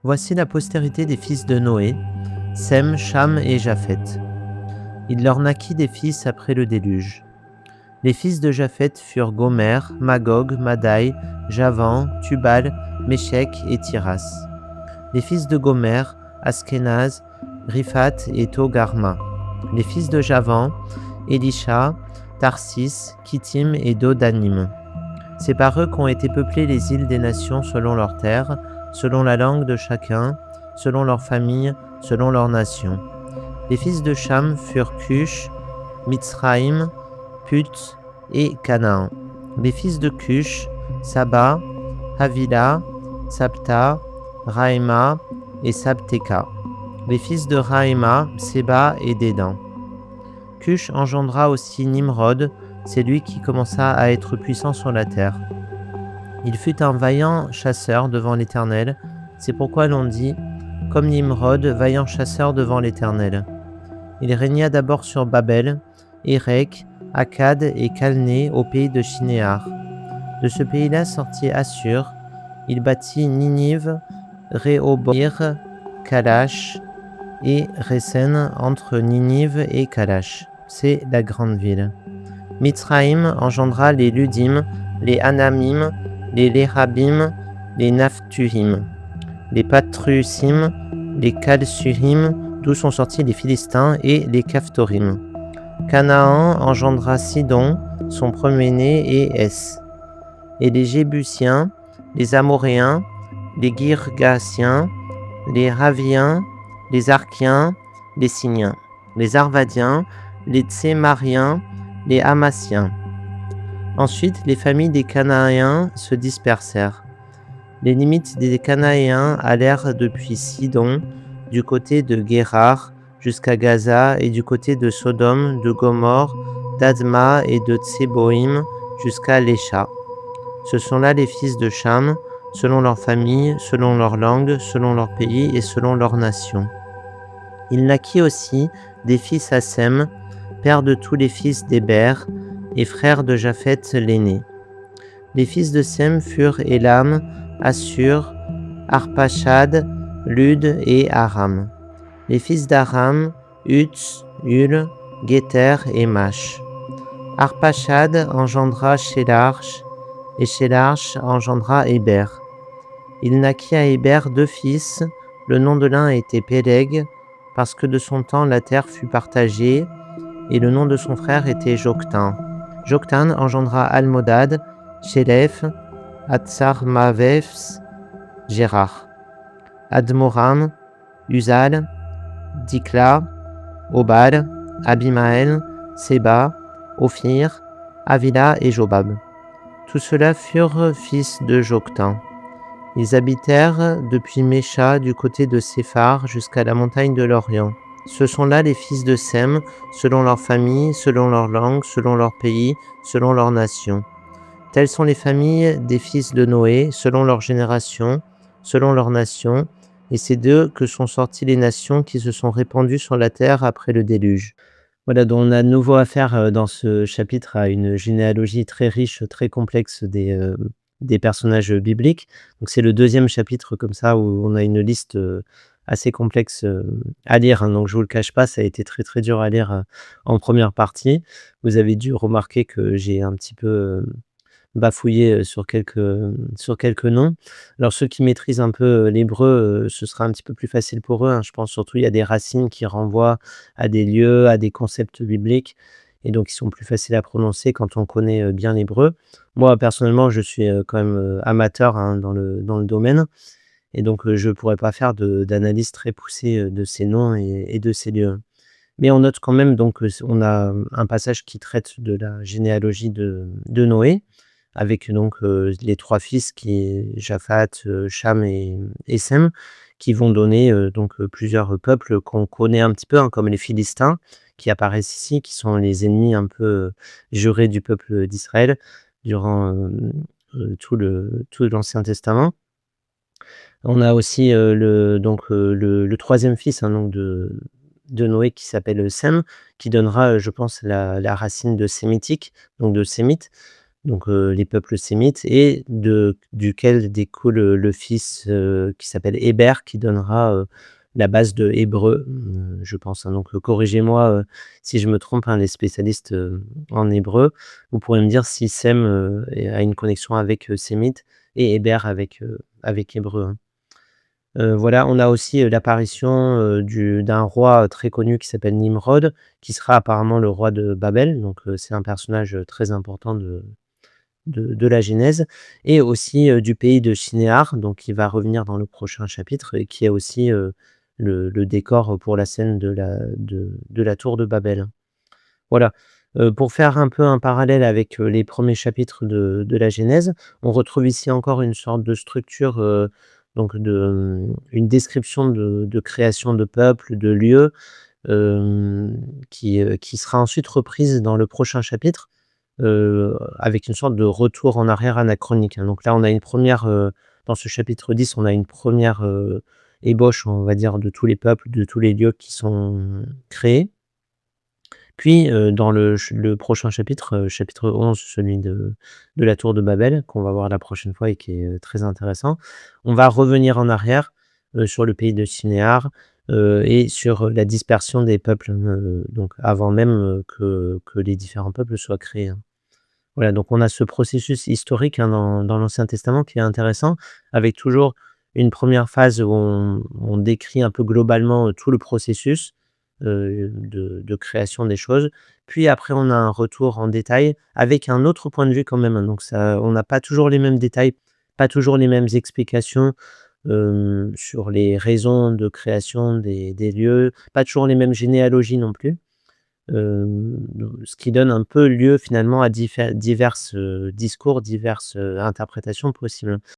Voici la postérité des fils de Noé, Sem, Cham et Japheth. Il leur naquit des fils après le déluge. Les fils de Japheth furent Gomer, Magog, Madai, Javan, Tubal, Méchec et Tiras. Les fils de Gomer, Askenaz, Riphat et Togarma. Les fils de Javan, Elisha, Tarsis, Kittim et Dodanim. C'est par eux qu'ont été peuplées les îles des nations selon leurs terres, selon la langue de chacun, selon leur famille, selon leur nation. Les fils de Cham furent Cush, Mitzraïm, Put et Canaan. Les fils de Cush, Saba, Havila, Sabta, Raïma et Sabteka. Les fils de Raïma, Séba et Dédan. Cush engendra aussi Nimrod, c'est lui qui commença à être puissant sur la terre. Il fut un vaillant chasseur devant l'Éternel, c'est pourquoi l'on dit, comme Nimrod, vaillant chasseur devant l'Éternel. Il régna d'abord sur Babel, Érec, Akkad et Calné au pays de Shinéar. De ce pays-là sortit Assur, il bâtit Ninive, Rehoboth, Kalash et Resen entre Ninive et Kalash. C'est la grande ville. Mitzraïm engendra les Ludim, les Anamim, les Lérabim, les Naphtuhim, les Patrusim, les Kalsurim, d'où sont sortis les Philistins, et les Caphtorim. Canaan engendra Sidon, son premier-né, et Es. Et les Jébusiens, les Amoréens, les Girgasiens, les Raviens, les Arkiens, les Siniens, les Arvadiens, les Tsémariens, les Hamassiens. Ensuite, les familles des Cananéens se dispersèrent. Les limites des Cananéens allèrent depuis Sidon, du côté de Guérar, jusqu'à Gaza, et du côté de Sodome, de Gomorre, d'Adma et de Tseboïm, jusqu'à Lécha. Ce sont là les fils de Cham, selon leur famille, selon leur langue, selon leur pays et selon leur nation. Il naquit aussi des fils à Sem, père de tous les fils d'Héber, et frère de Japheth l'aîné. Les fils de Sem furent Élam, Assur, Arpachad, Lud et Aram. Les fils d'Aram, Uts, Hul, Géter et Mash. Arpachad engendra Shélarch, et Shélarch engendra Héber. Il naquit à Héber 2 fils, le nom de l'un était Péleg, parce que de son temps la terre fut partagée, et le nom de son frère était Joktan. Joktan engendra Almodad, Shélef, Atsarmavefs, Gérard, Admoram, Uzal, Dikla, Obal, Abimaël, Séba, Ophir, Avila et Jobab. Tous ceux-là furent fils de Joktan. Ils habitèrent depuis Mécha du côté de Séphar jusqu'à la montagne de l'Orient. Ce sont là les fils de Sem, selon leur famille, selon leur langue, selon leur pays, selon leur nation. Telles sont les familles des fils de Noé, selon leur génération, selon leur nation, et c'est d'eux que sont sorties les nations qui se sont répandues sur la terre après le déluge. Voilà, donc on a de nouveau affaire dans ce chapitre à une généalogie très riche, très complexe des personnages bibliques. Donc c'est le deuxième chapitre comme ça où on a une liste assez complexe à lire, hein. Donc je vous le cache pas, ça a été très très dur à lire en première partie. Vous avez dû remarquer que j'ai un petit peu bafouillé sur quelques noms. Alors ceux qui maîtrisent un peu l'hébreu, ce sera un petit peu plus facile pour eux, hein. Je pense surtout il y a des racines qui renvoient à des lieux, à des concepts bibliques et donc ils sont plus faciles à prononcer quand on connaît bien l'hébreu. Moi personnellement, je suis quand même amateur, hein, dans le domaine et donc je pourrais pas faire d'analyse très poussée de ces noms et de ces lieux. Mais on note quand même donc on a un passage qui traite de la généalogie de Noé, avec donc les 3 fils qui est Japhat, Cham et Sem, qui vont donner donc plusieurs peuples qu'on connaît un petit peu, hein, comme les Philistins qui apparaissent ici, qui sont les ennemis un peu jurés du peuple d'Israël durant tout l'Ancien Testament. On a aussi le 3e fils, hein, donc de Noé qui s'appelle Sem, qui donnera je pense la racine de sémitique, donc de sémite. donc les peuples sémites et duquel découle, le fils, qui s'appelle Héber qui donnera, la base de hébreu, je pense, hein, donc corrigez-moi, si je me trompe, hein, les spécialistes, en hébreu. Vous pourrez me dire si Sem, a une connexion avec, sémite et Héber avec hébreu, hein. Voilà, on a aussi, l'apparition, d'un roi, très connu qui s'appelle Nimrod, qui sera apparemment le roi de Babel, donc c'est un personnage, très important de la Genèse et aussi, du pays de Shinéar, donc qui va revenir dans le prochain chapitre et qui est aussi, le décor pour la scène de la tour de Babel. Voilà, pour faire un peu un parallèle avec, les premiers chapitres de la Genèse, on retrouve ici encore une sorte de structure, donc une description de création de peuples, de lieux, qui sera ensuite reprise dans le prochain chapitre, avec une sorte de retour en arrière anachronique, hein. Donc là, on a une première, dans ce chapitre 10, on a une première ébauche, on va dire, de tous les peuples, de tous les lieux qui sont créés. Puis, dans le prochain chapitre, chapitre 11, celui de la tour de Babel, qu'on va voir la prochaine fois et qui est, très intéressant. On va revenir en arrière, sur le pays de Shinéar, et sur, la dispersion des peuples, donc avant même, que les différents peuples soient créés, hein. Voilà, donc on a ce processus historique, hein, dans l'Ancien Testament qui est intéressant, avec toujours une première phase où on décrit un peu globalement, tout le processus, de création des choses. Puis après on a un retour en détail avec un autre point de vue quand même, hein, donc ça on n'a pas toujours les mêmes détails, pas toujours les mêmes explications, sur les raisons de création des lieux, pas toujours les mêmes généalogies non plus. Ce qui donne un peu lieu finalement à diverses, discours, diverses, interprétations possibles.